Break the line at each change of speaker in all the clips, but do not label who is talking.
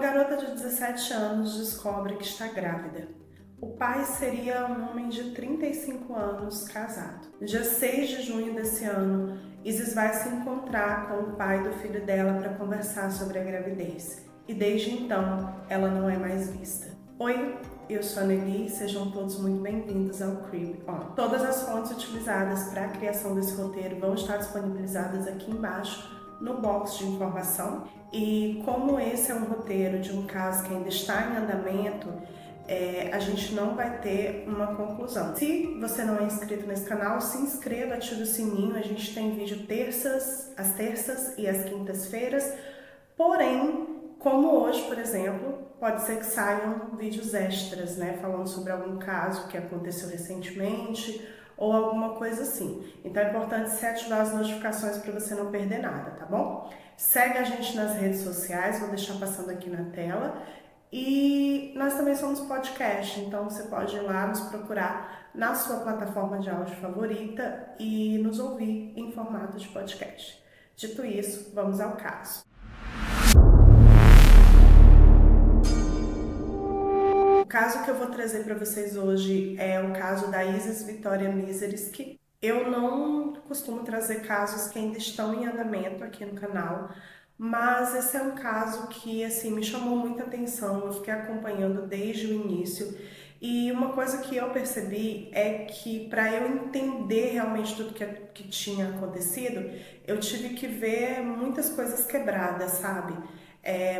garota de 17 anos descobre que está grávida. O pai seria um homem de 35 anos, casado. No dia 6 de junho desse ano, Isis vai se encontrar com o pai do filho dela para conversar sobre a gravidez. E desde então, ela não é mais vista. Oi, eu sou a Nelly e sejam todos muito bem-vindos ao Crib On. Todas as fontes utilizadas para a criação desse roteiro vão estar disponibilizadas aqui embaixo no box de informação. E como esse é um roteiro de um caso que ainda está em andamento, a gente não vai ter uma conclusão. Se você não é inscrito nesse canal, se inscreva, ative o sininho. A gente tem vídeo às terças e às quintas-feiras. Porém, como hoje, por exemplo, pode ser que saiam vídeos extras, né? Falando sobre algum caso que aconteceu recentemente ou alguma coisa assim. Então é importante você ativar as notificações para você não perder nada, tá bom? Segue a gente nas redes sociais, vou deixar passando aqui na tela. E nós também somos podcast, então você pode ir lá nos procurar na sua plataforma de áudio favorita e nos ouvir em formato de podcast. Dito isso, vamos ao caso. O caso que eu vou trazer para vocês hoje é o caso da Isis Vitória Miserisky. Eu não costumo trazer casos que ainda estão em andamento aqui no canal, mas esse é um caso que assim me chamou muita atenção, eu fiquei acompanhando desde o início. E uma coisa que eu percebi é que para eu entender realmente tudo que tinha acontecido, eu tive que ver muitas coisas quebradas, sabe?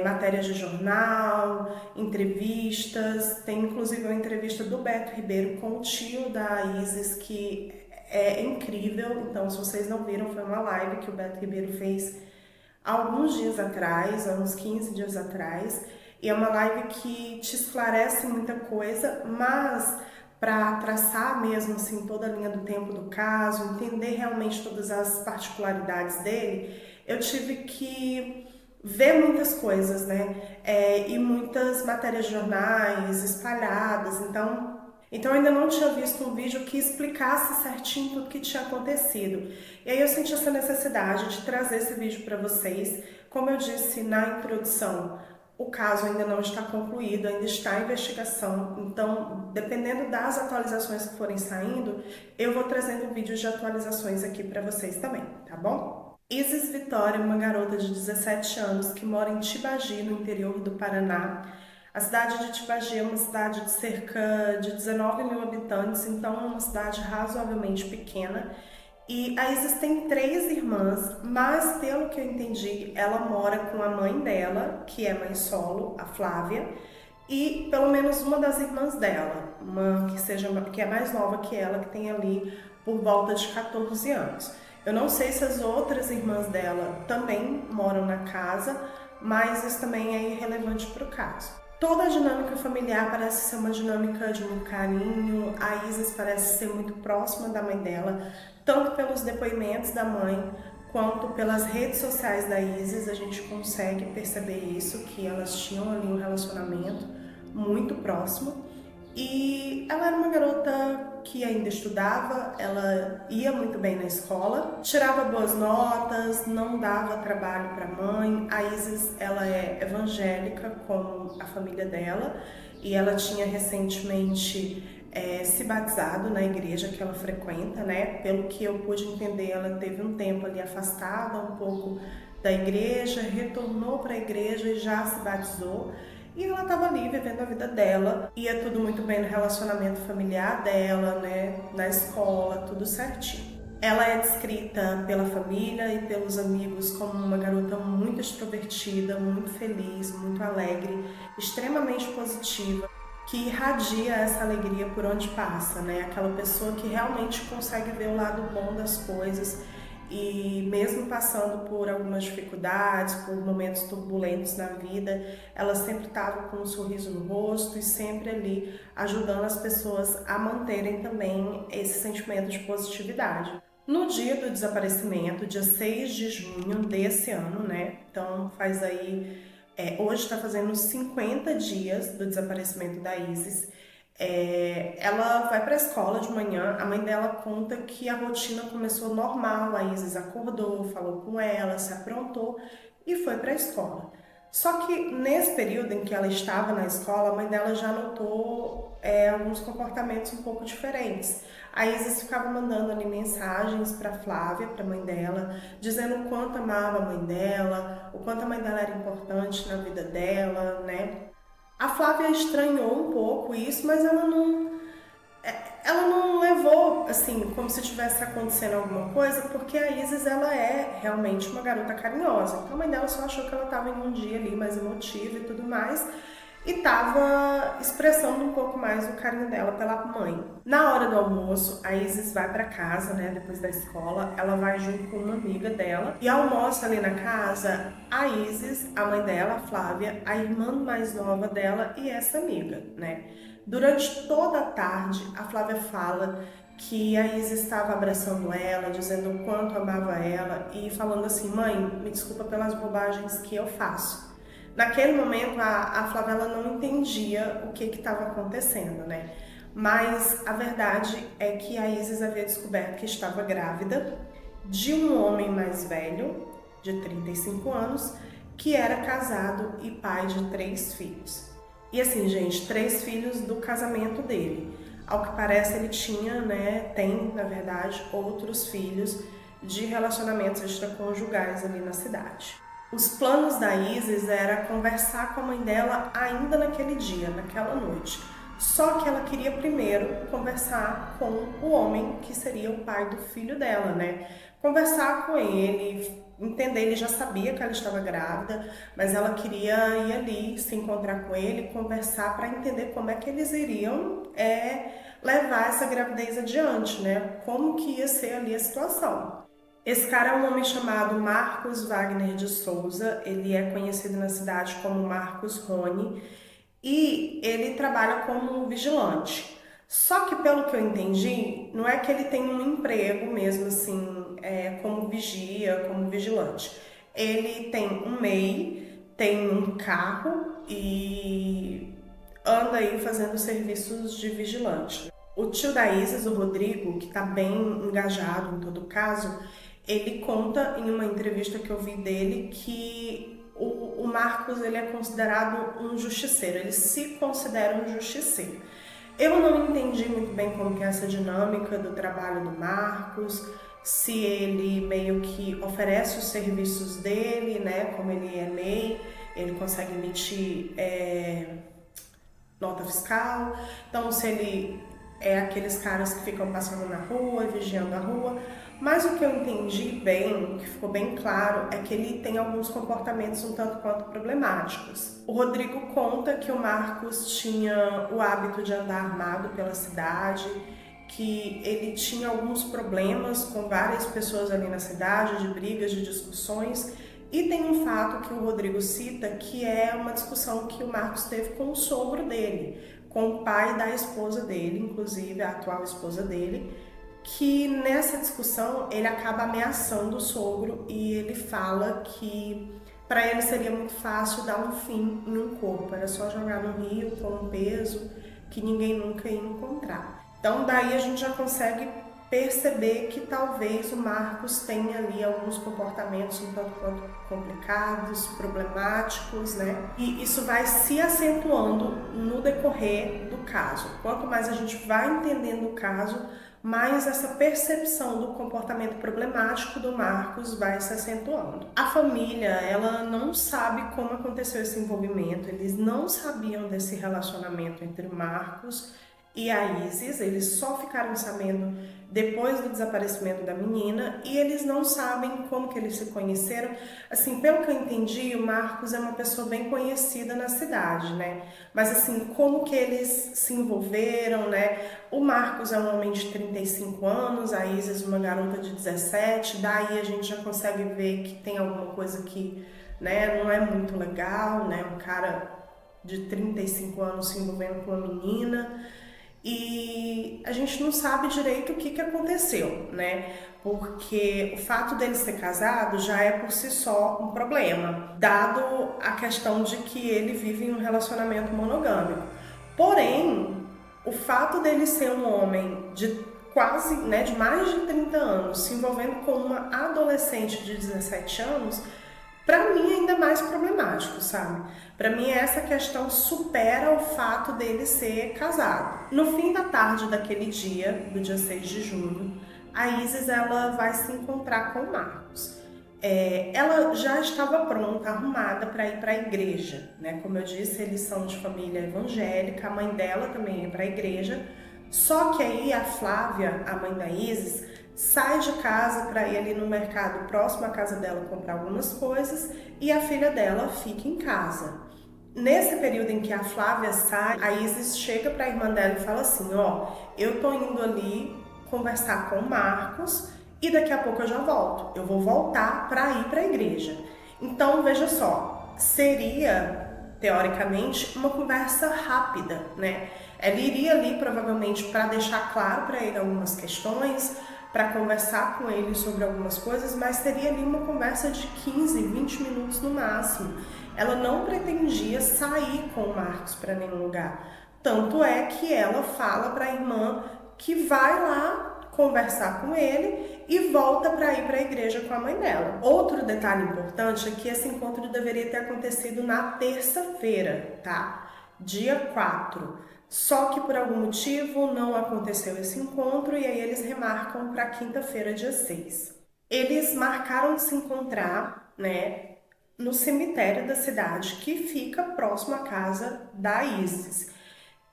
Matérias de jornal, entrevistas, tem inclusive uma entrevista do Beto Ribeiro com o tio da Isis, que é incrível. Então, se vocês não viram, foi uma live que o Beto Ribeiro fez há alguns dias atrás, há uns 15 dias atrás, e é uma live que te esclarece muita coisa, mas para traçar mesmo assim toda a linha do tempo do caso, entender realmente todas as particularidades dele, eu tive que ver muitas coisas, né? E muitas matérias de jornais espalhadas, então eu ainda não tinha visto um vídeo que explicasse certinho tudo que tinha acontecido. E aí eu senti essa necessidade de trazer esse vídeo para vocês. Como eu disse na introdução, o caso ainda não está concluído, ainda está em investigação. Então, dependendo das atualizações que forem saindo, eu vou trazendo vídeos de atualizações aqui para vocês também, tá bom? Isis Vitória é uma garota de 17 anos que mora em Tibagi, no interior do Paraná. A cidade de Tibagi é uma cidade de cerca de 19 mil habitantes, então é uma cidade razoavelmente pequena. E a Isis tem 3 irmãs, mas pelo que eu entendi, ela mora com a mãe dela, que é mãe solo, a Flávia, e pelo menos uma das irmãs dela, que é mais nova que ela, que tem ali por volta de 14 anos. Eu não sei se as outras irmãs dela também moram na casa, mas isso também é irrelevante para o caso. Toda a dinâmica familiar parece ser uma dinâmica de muito carinho. A Isis parece ser muito próxima da mãe dela, tanto pelos depoimentos da mãe quanto pelas redes sociais da Isis. A gente consegue perceber isso, que elas tinham ali um relacionamento muito próximo. E ela era uma garota que ainda estudava, ela ia muito bem na escola, tirava boas notas, não dava trabalho para a mãe. A Isis, ela é evangélica, como a família dela, e ela tinha recentemente se batizado na igreja que ela frequenta, né? Pelo que eu pude entender, ela teve um tempo ali afastada um pouco da igreja, retornou para a igreja e já se batizou. E ela estava ali vivendo a vida dela, ia tudo muito bem no relacionamento familiar dela, né, na escola, tudo certinho. Ela é descrita pela família e pelos amigos como uma garota muito extrovertida, muito feliz, muito alegre, extremamente positiva, que irradia essa alegria por onde passa, né? Aquela pessoa que realmente consegue ver o lado bom das coisas. E mesmo passando por algumas dificuldades, por momentos turbulentos na vida, ela sempre estava com um sorriso no rosto e sempre ali ajudando as pessoas a manterem também esse sentimento de positividade. No dia do desaparecimento, dia 6 de junho desse ano, né? Então faz aí, hoje está fazendo 50 dias do desaparecimento da Isis. Ela vai para a escola de manhã. A mãe dela conta que a rotina começou normal. A Isis acordou, falou com ela, se aprontou e foi para a escola. Só que nesse período em que ela estava na escola, a mãe dela já notou alguns comportamentos um pouco diferentes. A Isis ficava mandando ali mensagens para Flávia, para a mãe dela, dizendo o quanto amava a mãe dela, o quanto a mãe dela era importante na vida dela, né? A Flávia estranhou um pouco isso, mas ela não levou assim como se tivesse acontecendo alguma coisa, porque a Isis ela é realmente uma garota carinhosa. Então a mãe dela só achou que ela estava em um dia ali mais emotivo e tudo mais, e estava expressando um pouco mais o carinho dela pela mãe. Na hora do almoço, a Isis vai para casa, né, depois da escola, ela vai junto com uma amiga dela e almoça ali na casa a Isis, a mãe dela, a Flávia, a irmã mais nova dela e essa amiga, né? Durante toda a tarde, a Flávia fala que a Isis estava abraçando ela, dizendo o quanto amava ela e falando assim: mãe, me desculpa pelas bobagens que eu faço. Naquele momento, a Flávia ela não entendia o que estava acontecendo, né? Mas a verdade é que a Isis havia descoberto que estava grávida de um homem mais velho, de 35 anos, que era casado e pai de 3 filhos. E assim, gente, 3 filhos do casamento dele. Ao que parece, ele tinha, né, tem, na verdade, outros filhos de relacionamentos extraconjugais ali na cidade. Os planos da Isis era conversar com a mãe dela ainda naquele dia, naquela noite. Só que ela queria primeiro conversar com o homem que seria o pai do filho dela, né? Conversar com ele, entender, ele já sabia que ela estava grávida, mas ela queria ir ali, se encontrar com ele, conversar para entender como é que eles iriam levar essa gravidez adiante, né? Como que ia ser ali a situação. Esse cara é um homem chamado Marcos Wagner de Souza, ele é conhecido na cidade como Marcos Rony e ele trabalha como vigilante. Só que pelo que eu entendi, não é que ele tem um emprego mesmo assim, como vigia, como vigilante. Ele tem um MEI, tem um carro e anda aí fazendo serviços de vigilante. O tio da Isis, o Rodrigo, que está bem engajado em todo o caso, ele conta em uma entrevista que eu vi dele que o Marcos ele é considerado um justiceiro, ele se considera um justiceiro. Eu não entendi muito bem como que é essa dinâmica do trabalho do Marcos, se ele meio que oferece os serviços dele, né? Como ele é MEI, ele consegue emitir nota fiscal, então se ele é aqueles caras que ficam passando na rua, vigiando a rua. Mas o que eu entendi bem, o que ficou bem claro, é que ele tem alguns comportamentos um tanto quanto problemáticos. O Rodrigo conta que o Marcos tinha o hábito de andar armado pela cidade, que ele tinha alguns problemas com várias pessoas ali na cidade, de brigas, de discussões. E tem um fato que o Rodrigo cita, que é uma discussão que o Marcos teve com o sogro dele, com o pai da esposa dele, inclusive a atual esposa dele, que nessa discussão ele acaba ameaçando o sogro e ele fala que para ele seria muito fácil dar um fim em um corpo, era só jogar no rio com um peso que ninguém nunca ia encontrar. Então daí a gente já consegue perceber que talvez o Marcos tenha ali alguns comportamentos um tanto quanto complicados, problemáticos, né? E isso vai se acentuando no decorrer do caso. Quanto mais a gente vai entendendo o caso, mais essa percepção do comportamento problemático do Marcos vai se acentuando. A família, ela não sabe como aconteceu esse envolvimento, eles não sabiam desse relacionamento entre o Marcos e a Isis, eles só ficaram sabendo depois do desaparecimento da menina e eles não sabem como que eles se conheceram. Assim, pelo que eu entendi, o Marcos é uma pessoa bem conhecida na cidade, né? Mas assim, como que eles se envolveram, né? O Marcos é um homem de 35 anos, a Isis uma garota de 17, daí a gente já consegue ver que tem alguma coisa que, né, não é muito legal, né? Um cara de 35 anos se envolvendo com uma menina. E a gente não sabe direito o que aconteceu, né? Porque o fato dele ser casado já é por si só um problema, dado a questão de que ele vive em um relacionamento monogâmico. Porém, o fato dele ser um homem de quase, né, de mais de 30 anos, se envolvendo com uma adolescente de 17 anos, Para mim é ainda mais problemático, sabe? Para mim essa questão supera o fato dele ser casado. No fim da tarde daquele dia, do dia 6 de junho, a Isis ela vai se encontrar com o Marcos. Ela já estava pronta, arrumada para ir para a igreja, né? Como eu disse, eles são de família evangélica, a mãe dela também ia para a igreja. Só que aí a Flávia, a mãe da Isis, sai de casa para ir ali no mercado próximo à casa dela comprar algumas coisas e a filha dela fica em casa. Nesse período em que a Flávia sai, a Isis chega para a irmã dela e fala assim: ó, eu tô indo ali conversar com o Marcos e daqui a pouco eu já volto. Eu vou voltar para ir para a igreja. Então, veja só, seria teoricamente uma conversa rápida, né? Ela iria ali provavelmente para deixar claro para ele algumas questões, para conversar com ele sobre algumas coisas, mas seria ali uma conversa de 15, 20 minutos no máximo. Ela não pretendia sair com o Marcos para nenhum lugar. Tanto é que ela fala para a irmã que vai lá conversar com ele e volta para ir para a igreja com a mãe dela. Outro detalhe importante é que esse encontro deveria ter acontecido na terça-feira, tá? Dia 4. Só que por algum motivo não aconteceu esse encontro e aí eles remarcam para quinta-feira, dia 6. Eles marcaram de se encontrar, né, no cemitério da cidade, que fica próximo à casa da Isis.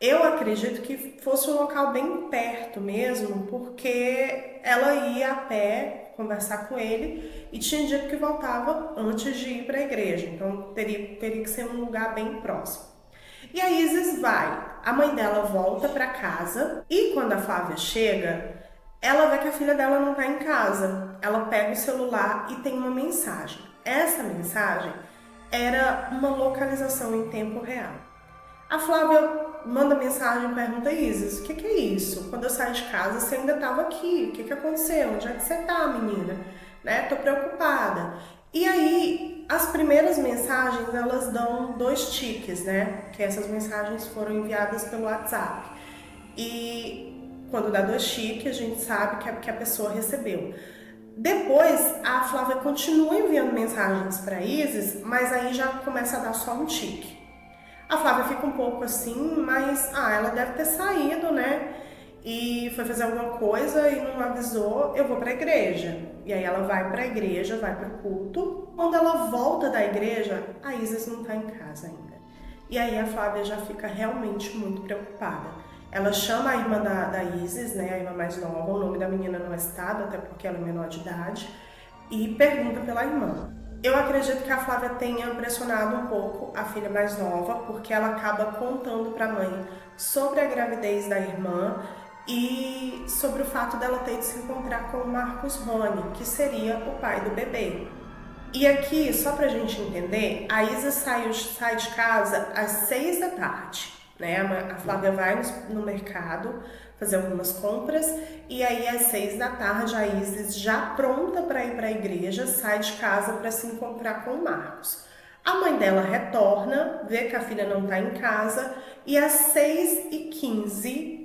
Eu acredito que fosse um local bem perto mesmo, porque ela ia a pé conversar com ele e tinha dia que voltava antes de ir para a igreja, então teria que ser um lugar bem próximo. E a Isis vai, a mãe dela volta para casa e quando a Flávia chega, ela vê que a filha dela não está em casa. Ela pega o celular e tem uma mensagem. Essa mensagem era uma localização em tempo real. A Flávia manda mensagem e pergunta: Isis, o que é isso? Quando eu saí de casa, você ainda estava aqui. O que aconteceu? Onde é que você está, menina? Né? Tô preocupada. E aí, as primeiras mensagens, elas dão 2 tiques, né? Que essas mensagens foram enviadas pelo WhatsApp. E quando dá 2 tiques, a gente sabe que a pessoa recebeu. Depois, a Flávia continua enviando mensagens para Isis, mas aí já começa a dar só um tique. A Flávia fica um pouco assim, mas ela deve ter saído, né? E foi fazer alguma coisa e não avisou, eu vou para a igreja. E aí ela vai para a igreja, vai para o culto. Quando ela volta da igreja, a Isis não está em casa ainda. E aí a Flávia já fica realmente muito preocupada. Ela chama a irmã da Isis, né, a irmã mais nova, o nome da menina não é citado, até porque ela é menor de idade, e pergunta pela irmã. Eu acredito que a Flávia tenha pressionado um pouco a filha mais nova, porque ela acaba contando para a mãe sobre a gravidez da irmã e sobre o fato dela ter de se encontrar com o Marcos Rony, que seria o pai do bebê. E aqui, só pra gente entender, a Isa sai de casa às 6 da tarde, né? A Flávia vai no mercado fazer algumas compras e aí às 6 da tarde a Isis, já pronta para ir para a igreja, sai de casa para se encontrar com o Marcos. A mãe dela retorna, vê que a filha não está em casa e às 6h15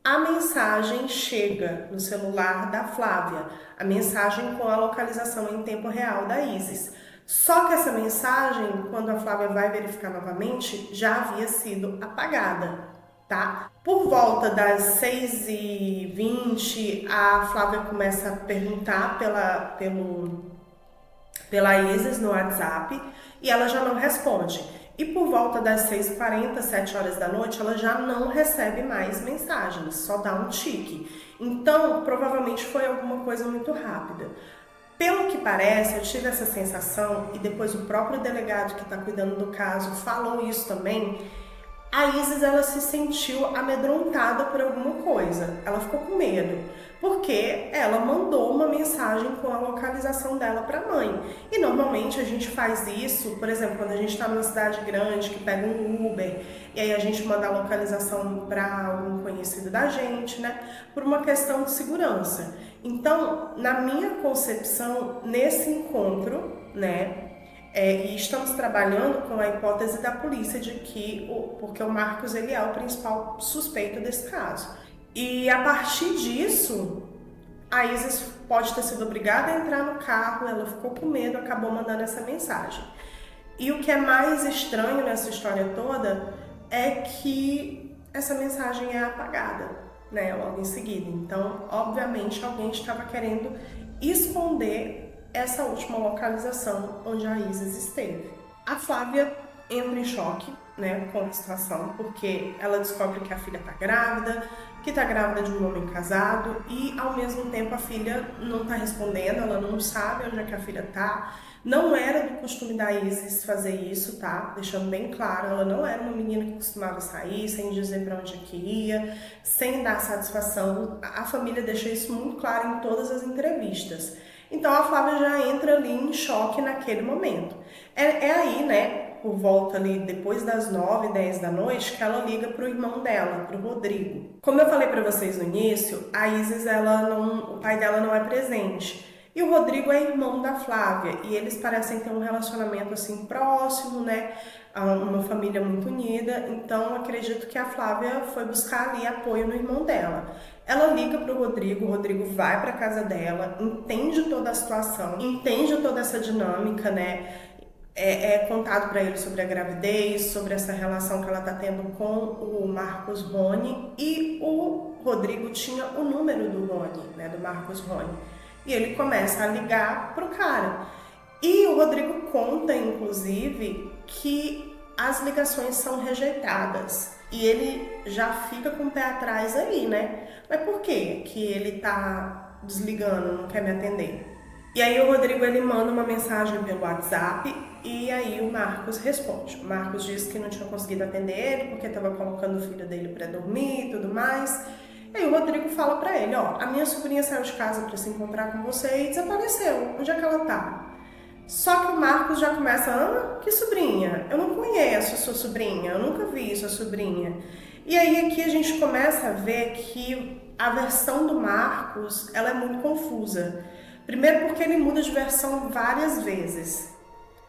a mensagem chega no celular da Flávia, a mensagem com a localização em tempo real da Isis. Só que essa mensagem, quando a Flávia vai verificar novamente, já havia sido apagada, tá? Por volta das 6h20, a Flávia começa a perguntar pela Isis no WhatsApp e ela já não responde. E por volta das 6h40, 7 horas da noite, ela já não recebe mais mensagens, só dá um tique. Então, provavelmente foi alguma coisa muito rápida. Pelo que parece, eu tive essa sensação, e depois o próprio delegado que está cuidando do caso falou isso também. A Isis, ela se sentiu amedrontada por alguma coisa, ela ficou com medo, porque ela mandou uma mensagem com a localização dela para a mãe. E normalmente a gente faz isso, por exemplo, quando a gente está numa cidade grande, que pega um Uber, e aí a gente manda a localização para algum conhecido da gente, né, por uma questão de segurança. Então, na minha concepção, nesse encontro, né, e estamos trabalhando com a hipótese da polícia de que, porque o Marcos ele é o principal suspeito desse caso. E a partir disso, a Isis pode ter sido obrigada a entrar no carro, ela ficou com medo, acabou mandando essa mensagem. E o que é mais estranho nessa história toda é que essa mensagem é apagada, né, logo em seguida. Então, obviamente, alguém estava querendo esconder essa última localização onde a Isis esteve. A Flávia entra em choque, né, com a situação, porque ela descobre que a filha está grávida, que está grávida de um homem casado e, ao mesmo tempo, a filha não está respondendo, ela não sabe onde é que a filha está. Não era do costume da Isis fazer isso, tá? Deixando bem claro, ela não era uma menina que costumava sair sem dizer para onde é que ia, sem dar satisfação. A família deixa isso muito claro em todas as entrevistas. Então a Flávia já entra ali em choque naquele momento. É aí, né, por volta ali, depois das 9, 10 da noite, que ela liga pro irmão dela, pro Rodrigo. Como eu falei para vocês no início, a Isis, o pai dela não é presente. E o Rodrigo é irmão da Flávia, e eles parecem ter um relacionamento assim próximo, né? Uma família muito unida, então acredito que a Flávia foi buscar ali apoio no irmão dela. Ela liga para o Rodrigo vai para casa dela, entende toda a situação, entende toda essa dinâmica, né? É contado para ele sobre a gravidez, sobre essa relação que ela está tendo com o Marcos Rony, e o Rodrigo tinha o número do Rony, né? Do Marcos Rony. E ele começa a ligar pro cara. E o Rodrigo conta, inclusive, que as ligações são rejeitadas. E ele já fica com o pé atrás aí, né? Mas por quê que ele tá desligando, não quer me atender? E aí o Rodrigo, ele manda uma mensagem pelo WhatsApp e aí o Marcos responde. O Marcos disse que não tinha conseguido atender ele porque estava colocando o filho dele para dormir e tudo mais. Aí o Rodrigo fala pra ele, ó, a minha sobrinha saiu de casa pra se encontrar com você e desapareceu. Onde é que ela tá? Só que o Marcos já começa, que sobrinha? Eu não conheço a sua sobrinha, eu nunca vi sua sobrinha. E aí aqui a gente começa a ver que a versão do Marcos, ela é muito confusa. Primeiro porque ele muda de versão várias vezes.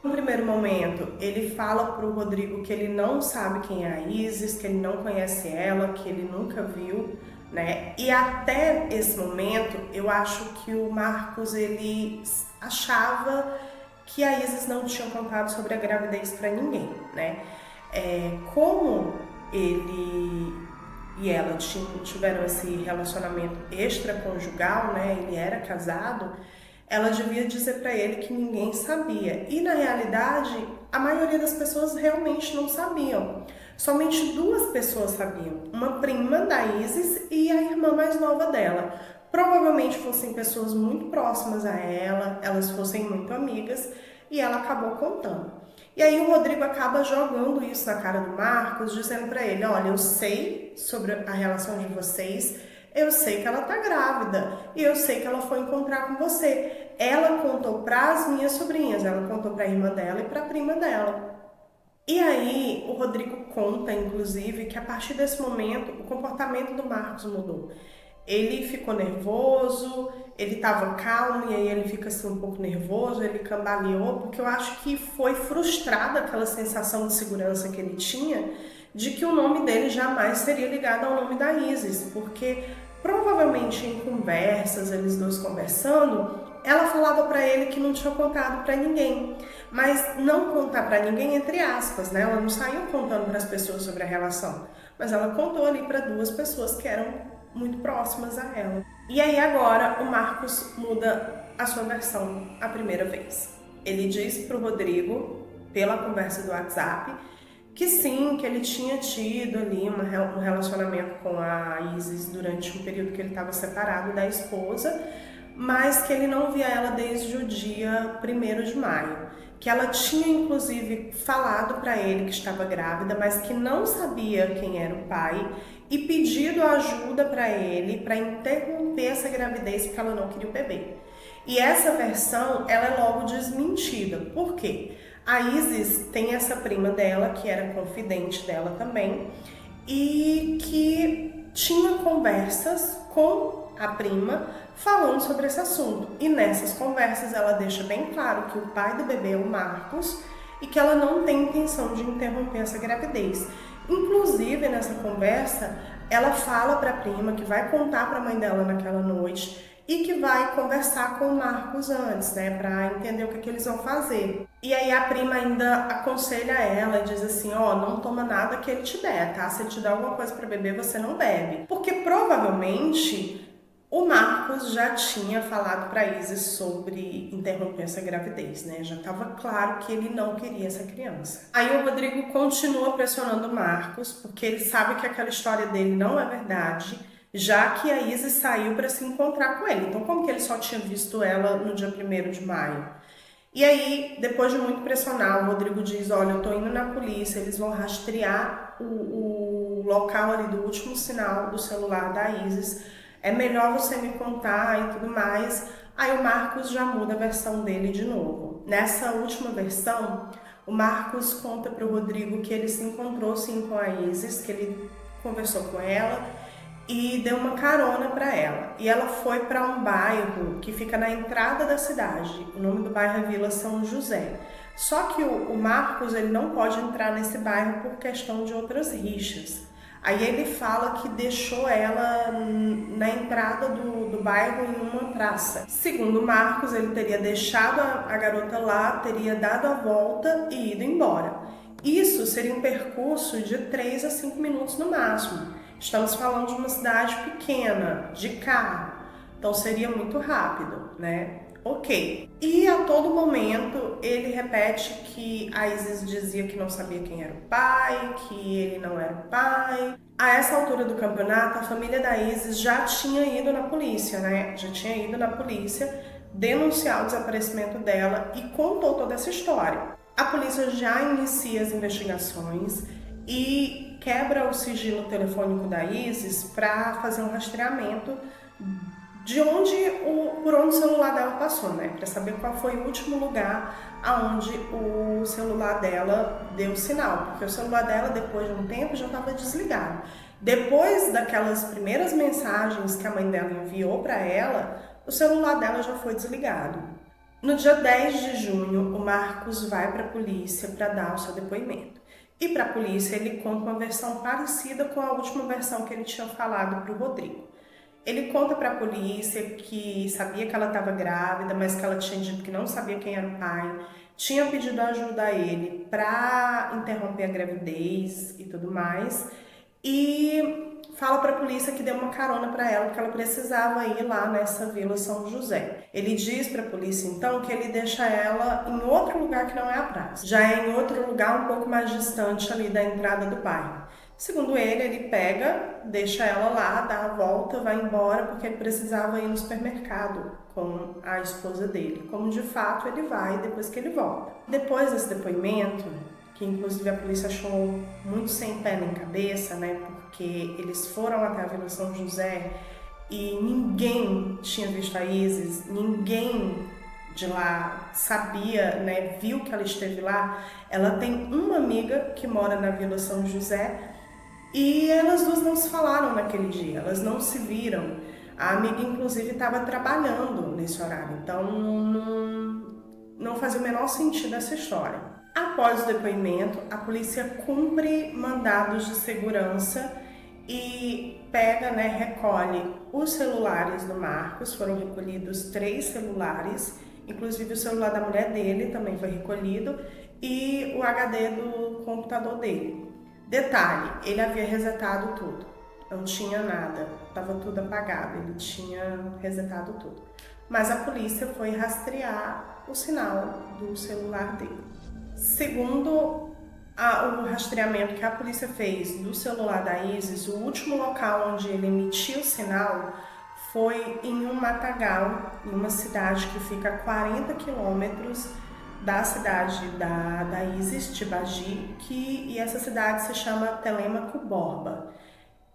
No primeiro momento, ele fala pro Rodrigo que ele não sabe quem é a Isis, que ele não conhece ela, que ele nunca viu, né? E até esse momento, eu acho que o Marcos, ele achava que a Isis não tinha contado sobre a gravidez para ninguém, né? Como ele e ela tiveram esse relacionamento extraconjugal, né? Ele era casado, ela devia dizer para ele que ninguém sabia. E na realidade, a maioria das pessoas realmente não sabiam. Somente duas pessoas sabiam, uma prima da Isis e a irmã mais nova dela. Provavelmente fossem pessoas muito próximas a ela, elas fossem muito amigas, e ela acabou contando. E aí o Rodrigo acaba jogando isso na cara do Marcos, dizendo para ele, olha, eu sei sobre a relação de vocês, eu sei que ela tá grávida e eu sei que ela foi encontrar com você. Ela contou para as minhas sobrinhas, ela contou para a irmã dela e para a prima dela. E aí o Rodrigo conta, inclusive, que a partir desse momento o comportamento do Marcos mudou. Ele ficou nervoso, ele estava calmo e aí ele fica assim um pouco nervoso, ele cambaleou, porque eu acho que foi frustrada aquela sensação de segurança que ele tinha de que o nome dele jamais seria ligado ao nome da Isis, porque provavelmente em conversas, eles dois conversando, ela falava para ele que não tinha contado para ninguém, mas não contar para ninguém entre aspas, né? Ela não saiu contando para as pessoas sobre a relação, mas ela contou ali para duas pessoas que eram muito próximas a ela. E aí agora o Marcos muda a sua versão a primeira vez. Ele diz pro Rodrigo, pela conversa do WhatsApp, que sim, que ele tinha tido ali um relacionamento com a Isis durante um período que ele estava separado da esposa, mas que ele não via ela desde o dia 1º de maio. Que ela tinha inclusive falado para ele que estava grávida, mas que não sabia quem era o pai e pedido ajuda para ele para interromper essa gravidez porque ela não queria o bebê. E essa versão, ela é logo desmentida. Por quê? A Isis tem essa prima dela, que era confidente dela também, e que tinha conversas com a prima falando sobre esse assunto. E nessas conversas ela deixa bem claro que o pai do bebê é o Marcos e que ela não tem intenção de interromper essa gravidez. Inclusive, nessa conversa, ela fala para a prima que vai contar para a mãe dela naquela noite e que vai conversar com o Marcos antes, né, para entender o que eles vão fazer. E aí a prima ainda aconselha ela e diz assim, ó, não toma nada que ele te der, tá? Se ele te der alguma coisa para beber, você não bebe. Porque provavelmente o Marcos já tinha falado para Isis sobre interromper essa gravidez, né? Já estava claro que ele não queria essa criança. Aí o Rodrigo continua pressionando o Marcos, porque ele sabe que aquela história dele não é verdade, já que a Isis saiu para se encontrar com ele. Então, como que ele só tinha visto ela no dia 1º de maio? E aí, depois de muito pressionar, o Rodrigo diz, olha, eu tô indo na polícia, eles vão rastrear o local ali do último sinal do celular da Isis, é melhor você me contar e tudo mais. Aí o Marcos já muda a versão dele de novo. Nessa última versão, o Marcos conta para o Rodrigo que ele se encontrou sim com a Isis, que ele conversou com ela e deu uma carona para ela. E ela foi para um bairro que fica na entrada da cidade. O nome do bairro é Vila São José. Só que o Marcos ele não pode entrar nesse bairro por questão de outras rixas. Aí ele fala que deixou ela na entrada do bairro em uma praça. Segundo o Marcos, ele teria deixado a garota lá, teria dado a volta e ido embora. Isso seria um percurso de 3 a 5 minutos no máximo. Estamos falando de uma cidade pequena, de carro, então seria muito rápido, né? Ok. E a todo momento ele repete que a Isis dizia que não sabia quem era o pai, que ele não era o pai. A essa altura do campeonato, a família da Isis já tinha ido na polícia, né? Já tinha ido na polícia denunciar o desaparecimento dela e contou toda essa história. A polícia já inicia as investigações e quebra o sigilo telefônico da Isis para fazer um rastreamento por onde o celular dela passou, né? Para saber qual foi o último lugar aonde o celular dela deu sinal, porque o celular dela depois de um tempo já estava desligado. Depois daquelas primeiras mensagens que a mãe dela enviou para ela, o celular dela já foi desligado. No dia 10 de junho, o Marcos vai para a polícia para dar o seu depoimento. E para a polícia ele conta uma versão parecida com a última versão que ele tinha falado para o Rodrigo. Ele conta para a polícia que sabia que ela estava grávida, mas que ela tinha dito que não sabia quem era o pai, tinha pedido ajuda a ele para interromper a gravidez e tudo mais, e fala para a polícia que deu uma carona para ela, porque ela precisava ir lá nessa Vila São José. Ele diz para a polícia então que ele deixa ela em outro lugar que não é a praça, já é em outro lugar um pouco mais distante ali da entrada do bairro. Segundo ele pega, deixa ela lá, dá a volta, vai embora porque ele precisava ir no supermercado com a esposa dele, como de fato ele vai depois que ele volta. Depois desse depoimento, que inclusive a polícia achou muito sem pé nem cabeça, né, porque eles foram até a Vila São José e ninguém tinha visto a Isis, ninguém de lá sabia, né, viu que ela esteve lá. Ela tem uma amiga que mora na Vila São José, e elas duas não se falaram naquele dia, elas não se viram. A amiga, inclusive, estava trabalhando nesse horário, então não fazia o menor sentido essa história. Após o depoimento, a polícia cumpre mandados de segurança e pega, né, recolhe os celulares do Marcos. Foram recolhidos 3 celulares, inclusive o celular da mulher dele também foi recolhido e o HD do computador dele. Detalhe, ele havia resetado tudo, não tinha nada, estava tudo apagado, ele tinha resetado tudo. Mas a polícia foi rastrear o sinal do celular dele. Segundo o rastreamento que a polícia fez do celular da Isis, o último local onde ele emitiu o sinal foi em um matagal, em uma cidade que fica a 40 quilômetros da cidade da Isis, Tibagi, e essa cidade se chama Telêmaco Borba.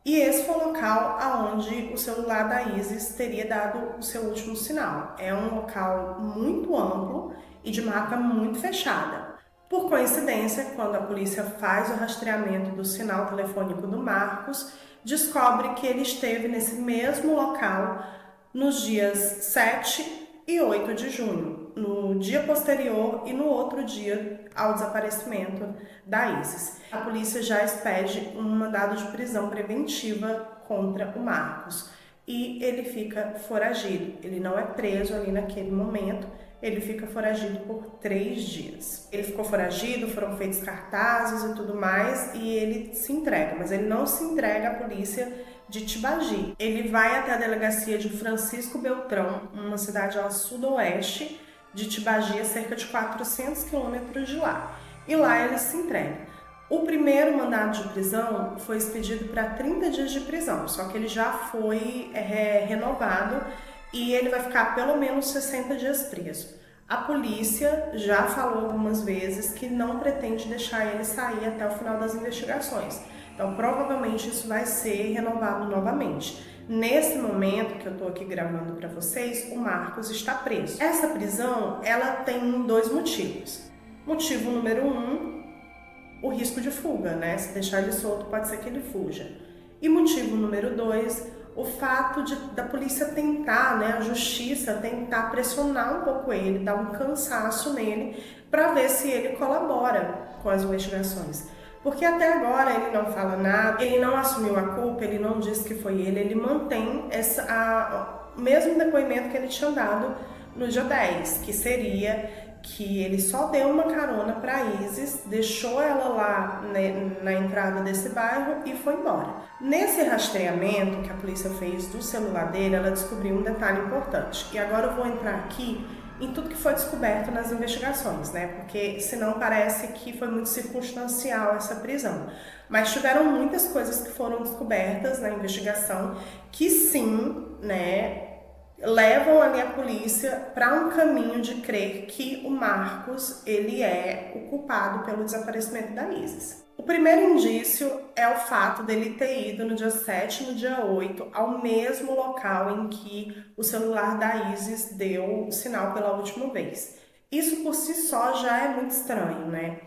E esse foi o local aonde o celular da Isis teria dado o seu último sinal. É um local muito amplo e de mata muito fechada. Por coincidência, quando a polícia faz o rastreamento do sinal telefônico do Marcos, descobre que ele esteve nesse mesmo local nos dias 7 e 8 de junho, no dia posterior e no outro dia ao desaparecimento da Isis. A polícia já expede um mandado de prisão preventiva contra o Marcos. e ele fica foragido. Ele não é preso ali naquele momento, ele fica foragido por 3 dias. Ele ficou foragido, foram feitos cartazes e tudo mais, e ele se entrega, mas ele não se entrega à polícia de Tibagi. Ele vai até a delegacia de Francisco Beltrão, uma cidade ao sudoeste de Tibagi, a cerca de 400 quilômetros de lá. E lá ele se entrega. O primeiro mandado de prisão foi expedido para 30 dias de prisão, só que ele já foi renovado e ele vai ficar pelo menos 60 dias preso. A polícia já falou algumas vezes que não pretende deixar ele sair até o final das investigações. Então, provavelmente isso vai ser renovado novamente. Nesse momento que eu estou aqui gravando para vocês, o Marcos está preso. Essa prisão, ela tem 2 motivos. Motivo número 1, o risco de fuga, né? Se deixar ele solto, pode ser que ele fuja. E motivo número 2, o fato da polícia tentar, né, a justiça tentar pressionar um pouco ele, dar um cansaço nele, para ver se ele colabora com as investigações. Porque até agora ele não fala nada, ele não assumiu a culpa, ele não disse que foi ele mantém o mesmo depoimento que ele tinha dado no dia 10, que seria que ele só deu uma carona para Isis, deixou ela lá, né, na entrada desse bairro e foi embora. Nesse rastreamento que a polícia fez do celular dele, ela descobriu um detalhe importante. E agora eu vou entrar aqui em tudo que foi descoberto nas investigações, né? Porque senão parece que foi muito circunstancial essa prisão. Mas tiveram muitas coisas que foram descobertas na investigação que sim, né, levam ali a polícia para um caminho de crer que o Marcos, ele é o culpado pelo desaparecimento da Isis. O primeiro indício é o fato dele ter ido no dia 7 e no dia 8 ao mesmo local em que o celular da Isis deu sinal pela última vez. Isso por si só já é muito estranho, né?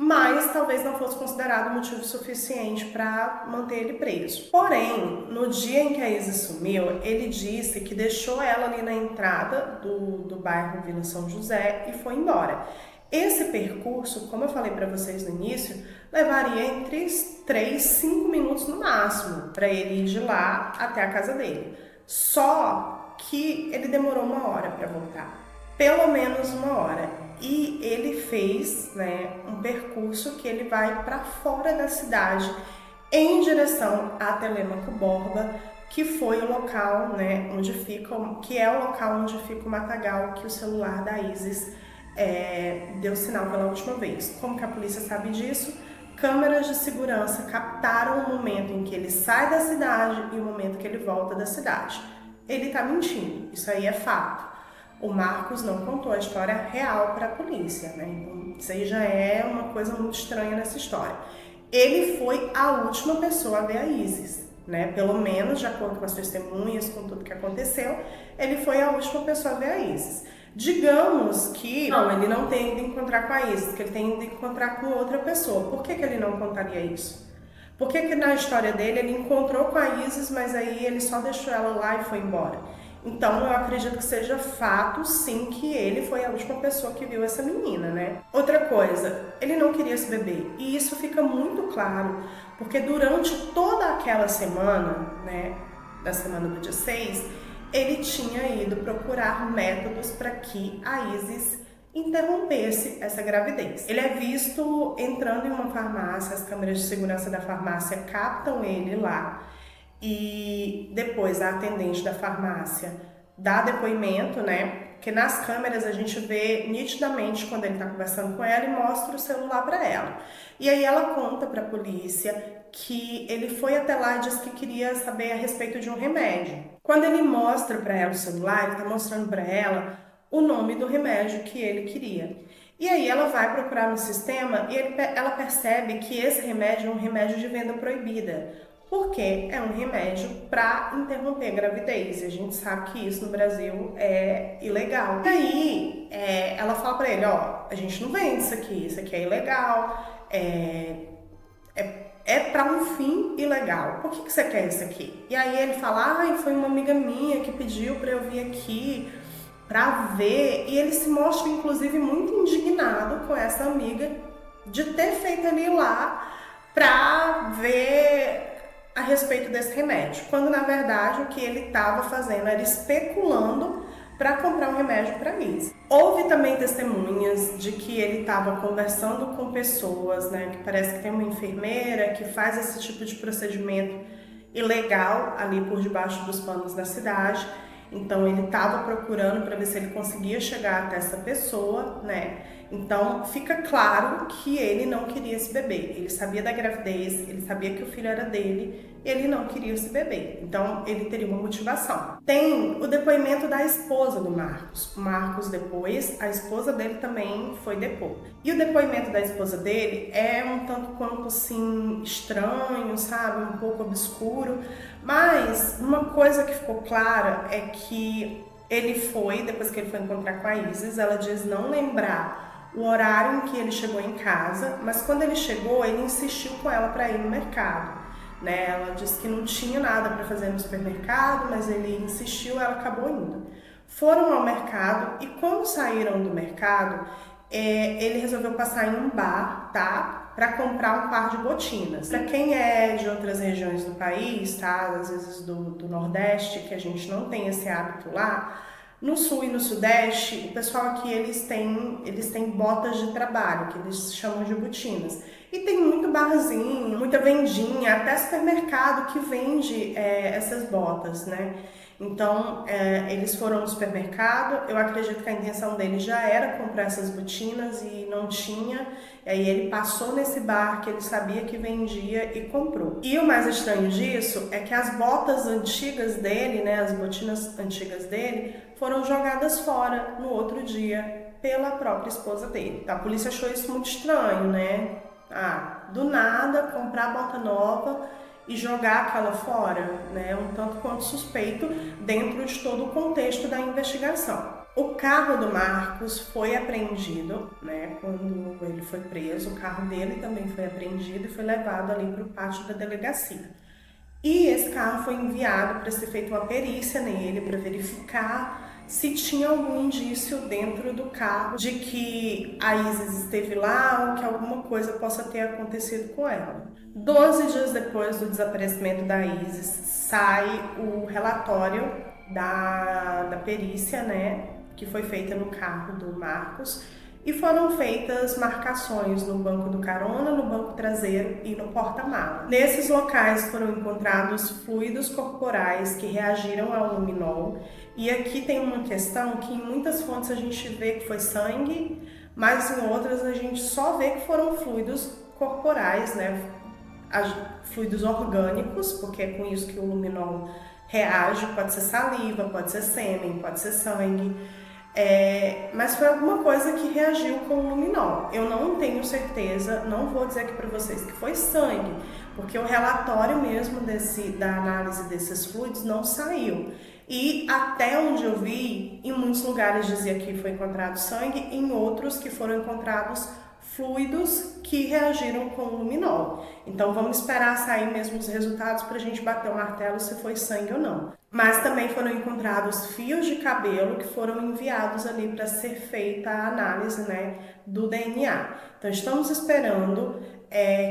Mas talvez não fosse considerado motivo suficiente para manter ele preso. Porém, no dia em que a Isis sumiu, ele disse que deixou ela ali na entrada do bairro Vila São José e foi embora. Esse percurso, como eu falei para vocês no início, levaria entre 3 e 5 minutos no máximo para ele ir de lá até a casa dele. Só que ele demorou 1 hora para voltar, pelo menos 1 hora. E ele fez, né, um percurso que ele vai para fora da cidade em direção a Telêmaco Borba, que foi o local, né, que é o local onde fica o matagal que o celular da Isis deu sinal pela última vez. Como que a polícia sabe disso? Câmeras de segurança captaram o momento em que ele sai da cidade e o momento que ele volta da cidade. Ele está mentindo, isso aí é fato. O Marcos não contou a história real para a polícia, né? Então, isso aí já é uma coisa muito estranha nessa história. Ele foi a última pessoa a ver a Isis, né? Pelo menos, de acordo com as testemunhas, com tudo que aconteceu, ele foi a última pessoa a ver a Isis. Digamos que ele não tem ido encontrar com a Isis, que ele tem ido encontrar com outra pessoa. Por que ele não contaria isso? Por que na história dele ele encontrou com a Isis, mas aí ele só deixou ela lá e foi embora? Então, eu acredito que seja fato, sim, que ele foi a última pessoa que viu essa menina, né? Outra coisa, ele não queria esse bebê. E isso fica muito claro, porque durante toda aquela semana, né, da semana do dia 6, ele tinha ido procurar métodos para que a Isis interrompesse essa gravidez. Ele é visto entrando em uma farmácia, as câmeras de segurança da farmácia captam ele lá. E depois a atendente da farmácia dá depoimento, né? Porque nas câmeras a gente vê nitidamente quando ele está conversando com ela e mostra o celular para ela. E aí ela conta para a polícia que ele foi até lá e disse que queria saber a respeito de um remédio. Quando ele mostra para ela o celular, ele está mostrando para ela o nome do remédio que ele queria. E aí ela vai procurar no sistema e ela percebe que esse remédio é um remédio de venda proibida. Porque é um remédio para interromper a gravidez. E a gente sabe que isso no Brasil é ilegal. E aí, ela fala para ele, a gente não vende isso aqui é ilegal, é para um fim ilegal. Por que você quer isso aqui? E aí ele fala, foi uma amiga minha que pediu para eu vir aqui para ver. E ele se mostra, inclusive, muito indignado com essa amiga de ter feito ele lá para ver a respeito desse remédio, quando na verdade o que ele estava fazendo era especulando para comprar um remédio para isso. Houve também testemunhas de que ele estava conversando com pessoas, né, que parece que tem uma enfermeira que faz esse tipo de procedimento ilegal ali por debaixo dos panos da cidade. Então ele estava procurando para ver se ele conseguia chegar até essa pessoa, né? Então fica claro que ele não queria esse bebê. Ele sabia da gravidez, ele sabia que o filho era dele, ele não queria esse bebê. Então ele teria uma motivação. Tem o depoimento da esposa do Marcos. O Marcos depois, a esposa dele também foi depor. E o depoimento da esposa dele é um tanto quanto assim estranho, sabe? Um pouco obscuro. Mas uma coisa que ficou clara é que ele foi, depois que ele foi encontrar com a Isis, ela diz não lembrar o horário em que ele chegou em casa, mas quando ele chegou, ele insistiu com ela para ir no mercado, né? Ela disse que não tinha nada para fazer no supermercado, mas ele insistiu, ela acabou indo. Foram ao mercado e quando saíram do mercado, ele resolveu passar em um bar, tá? Para comprar um par de botinas. Para quem é de outras regiões do país, tá? Às vezes do Nordeste, que a gente não tem esse hábito lá, no Sul e no Sudeste, o pessoal aqui eles têm botas de trabalho, que eles chamam de botinas. E tem muito barzinho, muita vendinha, até supermercado que vende essas botas, né? Então, eles foram no supermercado, eu acredito que a intenção dele já era comprar essas botinas e não tinha, e aí ele passou nesse bar que ele sabia que vendia e comprou. E o mais estranho disso é que as botas antigas dele, né, as botinas antigas dele, foram jogadas fora no outro dia pela própria esposa dele. A polícia achou isso muito estranho, né? Do nada, comprar bota nova e jogar aquela fora, né? Um tanto quanto suspeito dentro de todo o contexto da investigação. O carro do Marcos foi apreendido, né? Quando ele foi preso, o carro dele também foi apreendido e foi levado ali para o pátio da delegacia. E esse carro foi enviado para ser feita uma perícia nele, para verificar se tinha algum indício dentro do carro de que a Isis esteve lá ou que alguma coisa possa ter acontecido com ela. 12 dias depois do desaparecimento da Isis, sai o relatório da perícia, né, que foi feita no carro do Marcos, e foram feitas marcações no banco do carona, no banco traseiro e no porta-mala. Nesses locais foram encontrados fluidos corporais que reagiram ao luminol. E aqui tem uma questão que em muitas fontes a gente vê que foi sangue, mas em outras a gente só vê que foram fluidos corporais, né? Fluidos orgânicos, porque é com isso que o luminol reage, pode ser saliva, pode ser sêmen, pode ser sangue. Mas foi alguma coisa que reagiu com o luminol. Eu não tenho certeza, não vou dizer aqui para vocês que foi sangue, porque o relatório mesmo da análise desses fluidos não saiu. E até onde eu vi, em muitos lugares dizia que foi encontrado sangue, em outros que foram encontrados fluidos que reagiram com o luminol. Então vamos esperar sair mesmo os resultados para a gente bater o martelo se foi sangue ou não. Mas também foram encontrados fios de cabelo que foram enviados ali para ser feita a análise, né, do DNA. Então estamos esperando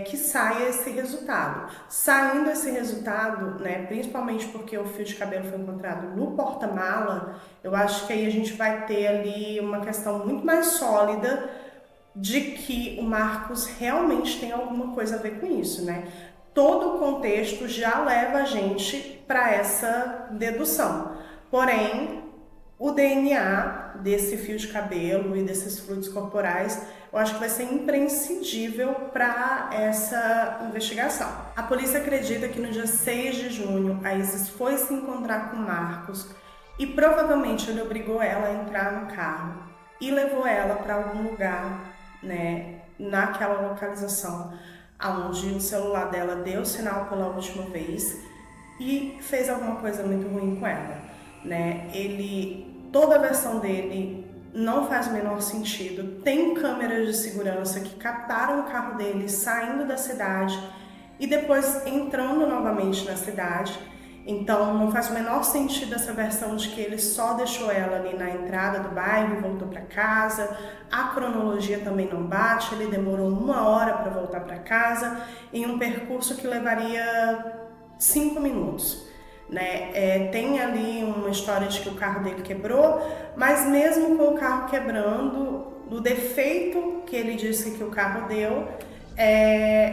que saia esse resultado. Saindo esse resultado, né, principalmente porque o fio de cabelo foi encontrado no porta-mala, eu acho que aí a gente vai ter ali uma questão muito mais sólida de que o Marcos realmente tem alguma coisa a ver com isso, né? Todo o contexto já leva a gente para essa dedução. Porém, o DNA desse fio de cabelo e desses fluidos corporais, eu acho que vai ser imprescindível para essa investigação. A polícia acredita que no dia 6 de junho, a Isis foi se encontrar com o Marcos e provavelmente ele obrigou ela a entrar no carro e levou ela para algum lugar, né, naquela localização onde o celular dela deu sinal pela última vez e fez alguma coisa muito ruim com ela, né? Toda a versão dele não faz o menor sentido. Tem câmeras de segurança que captaram o carro dele saindo da cidade e depois entrando novamente na cidade. Então não faz o menor sentido essa versão de que ele só deixou ela ali na entrada do bairro e voltou para casa. A cronologia também não bate, ele demorou 1 hora para voltar para casa em um percurso que levaria 5 minutos. Né? Tem ali uma história de que o carro dele quebrou, mas mesmo com o carro quebrando, do defeito que ele disse que o carro deu,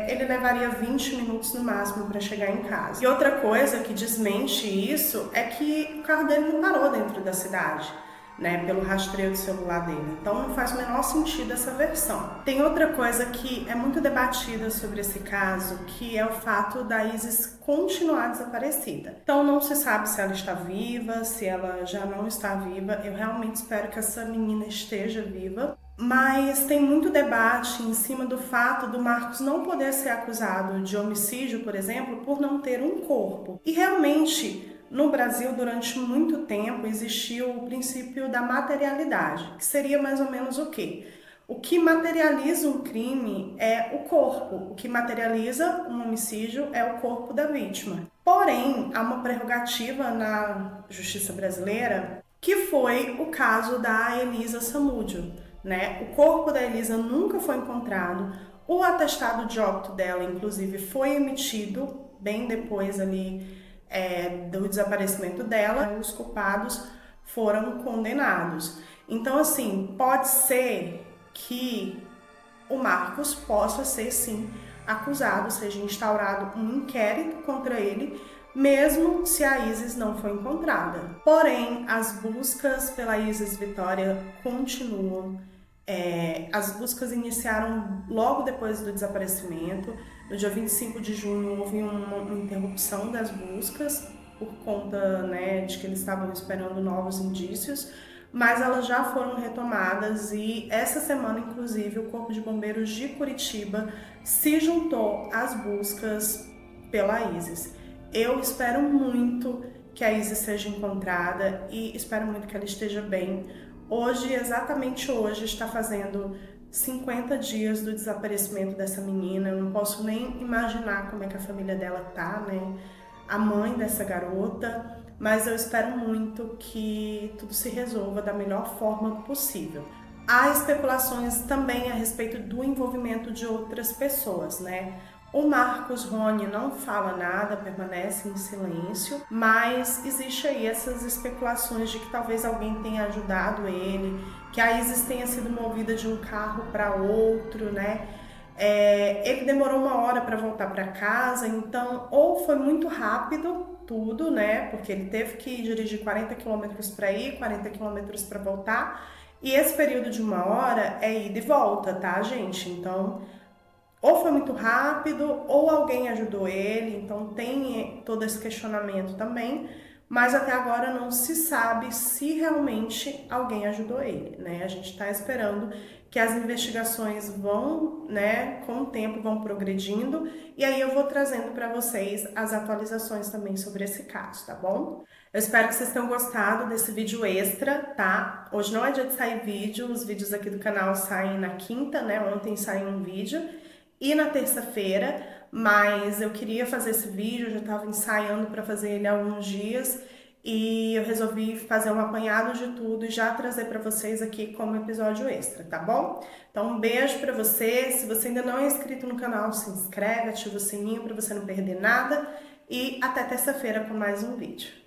ele levaria 20 minutos no máximo para chegar em casa. E outra coisa que desmente isso é que o carro dele não parou dentro da cidade, né, pelo rastreio do celular dele. Então não faz o menor sentido essa versão. Tem outra coisa que é muito debatida sobre esse caso, que é o fato da Isis continuar desaparecida. Então não se sabe se ela está viva, se ela já não está viva. Eu realmente espero que essa menina esteja viva. Mas tem muito debate em cima do fato do Marcos não poder ser acusado de homicídio, por exemplo, por não ter um corpo. E realmente, no Brasil, durante muito tempo, existiu o princípio da materialidade, que seria mais ou menos o quê? O que materializa um crime é o corpo, o que materializa um homicídio é o corpo da vítima. Porém, há uma prerrogativa na justiça brasileira, que foi o caso da Elisa Samúdio, né? O corpo da Elisa nunca foi encontrado, o atestado de óbito dela, inclusive, foi emitido bem depois ali do desaparecimento dela, os culpados foram condenados. Então, assim, pode ser que o Marcos possa ser, sim, acusado, seja instaurado um inquérito contra ele, mesmo se a Isis não foi encontrada. Porém, as buscas pela Isis Vitória continuam. As buscas iniciaram logo depois do desaparecimento. No dia 25 de junho houve uma interrupção das buscas por conta, né, de que eles estavam esperando novos indícios, mas elas já foram retomadas e essa semana, inclusive, o Corpo de Bombeiros de Curitiba se juntou às buscas pela Isis. Eu espero muito que a Isis seja encontrada e espero muito que ela esteja bem. Hoje, exatamente hoje, está fazendo 50 dias do desaparecimento dessa menina. Eu não posso nem imaginar como é que a família dela tá, né? A mãe dessa garota, mas eu espero muito que tudo se resolva da melhor forma possível. Há especulações também a respeito do envolvimento de outras pessoas, né? O Marcos Rony não fala nada, permanece em silêncio, mas existe aí essas especulações de que talvez alguém tenha ajudado ele, que a Isis tenha sido movida de um carro para outro, né? Ele demorou 1 hora para voltar para casa, então ou foi muito rápido tudo, né? Porque ele teve que dirigir 40 quilômetros para ir, 40 quilômetros para voltar, e esse período de 1 hora é ida e volta, tá, gente? Então ou foi muito rápido, ou alguém ajudou ele, então tem todo esse questionamento também, mas até agora não se sabe se realmente alguém ajudou ele, né? A gente está esperando que as investigações vão, né, com o tempo vão progredindo, e aí eu vou trazendo para vocês as atualizações também sobre esse caso, tá bom? Eu espero que vocês tenham gostado desse vídeo extra, tá? Hoje não é dia de sair vídeo, os vídeos aqui do canal saem na quinta, né? Ontem saiu um vídeo e na terça-feira, mas eu queria fazer esse vídeo, eu já estava ensaiando para fazer ele há alguns dias e eu resolvi fazer um apanhado de tudo e já trazer para vocês aqui como episódio extra, tá bom? Então um beijo para você, se você ainda não é inscrito no canal, se inscreve, ativa o sininho para você não perder nada e até terça-feira com mais um vídeo.